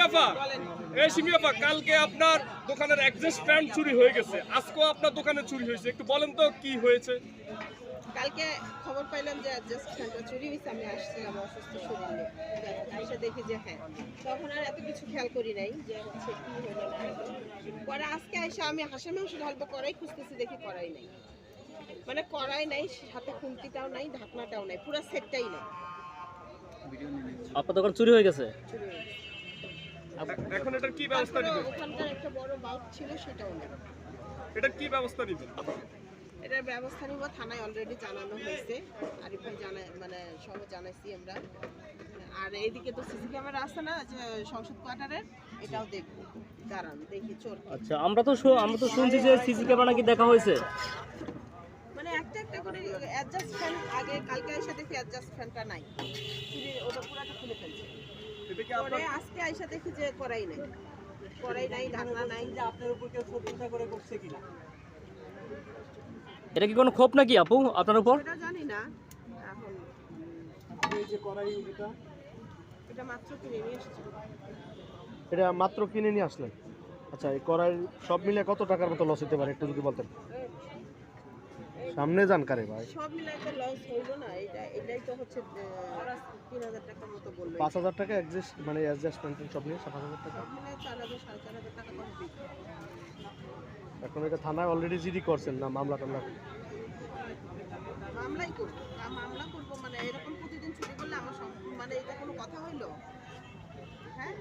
আপা, এই সিমি আপা, কালকে আপনার দোকানের অ্যাডজাস্ট ফ্যান চুরি হয়ে গেছে, আজকেও আপনার দোকানে চুরি হয়েছে, একটু বলেন তো কি হয়েছে? কালকে খবর পাইলাম যে অ্যাডজাস্ট ফ্যানটা চুরি হয়েছে। আমি আসছিলাম অসুস্থ শরীর নিয়ে, এসে দেখি যে হ্যাঁ, তখন আর এত কিছু খেয়াল করি নাই যে হচ্ছে কি হলো না হলো। পরে আজকে এসে আমি হাঁসের মাংস ঢালবো কড়াই খুঁজতেছি, দেখি কড়াই নাই, মানে কড়াই নাই, সাথে খুন্তিটাও নাই, ঢাকনাটাও নাই, পুরো সেটটাই নাই, আপনার দোকান চুরি হয়ে গেছে। চুরি হয়ে গেছে। এখন এটার কি ব্যবস্থা তারপরে নেবেন? ওখানকার একটা বড় বাল্ব ছিল, সেটাও নেই। এটার কি ব্যবস্থা নেবেন? এটার ব্যবস্থা নিব, থানায় অলরেডি জানানো হয়েছে, আরিফ ভাই জানায়, মানে সব জানাইছি আমরা। আর এইদিকে তো সিসি ক্যামেরা আছে না যে সংসদ কোয়ার্টারের, এটাও দেখবো, দাঁড়ান দেখি চোর কি। আচ্ছা, আমরা তো শুনছি যে সিসি ক্যামেরা নাকি দেখা হয়েছে। মানে একটা একটা করে অ্যাডজাস্ট ফ্যান, আগে কালকে এসে দেখি অ্যাডজাস্ট ফ্যানটা নাই, চুরি ওটা পুরাটা খুলে ফেলছে। এটা কি পরে আপনার আজকে এসে দেখি যে কড়াই নাই, কড়াই নাই, ঢাকনা নাই। আপনার উপর কেউ শত্রুতা করে করছে কিনা? এটা কি কোনো ক্ষোভ নাকি আপু আপনার উপর? এটা জানি না এখন, এই যে কড়াই, এটা মাত্র কিনে নিয়ে এসেছি। এটা মাত্র কিনে নিয়ে আসলেন? আচ্ছা, এই কড়াই সব মিলে কত টাকার মতো লস হতে পারে একটু যদি বলতেন। সামনে যান কারে ভাই। সব মিলাই তো লস হইলো না, এটাই তো হচ্ছে 3,000 টাকার মতো বললো। 5,000 টাকা অ্যাডজাস্ট, মানে অ্যাডজাস্টমেন্ট সব নিয়ে 5,000 টাকা। সব মিলাই 4,000 4,500 টাকা কমপ্লিট। এখন এটা থানায় অলরেডি জিডি করছেন না মামলা টামলা? মামলাই করবো, মামলা করবো, মানে এরকম প্রতিদিন চুরি করলে আমার মানে এটা কোনো কথা হইলো? হ্যাঁ,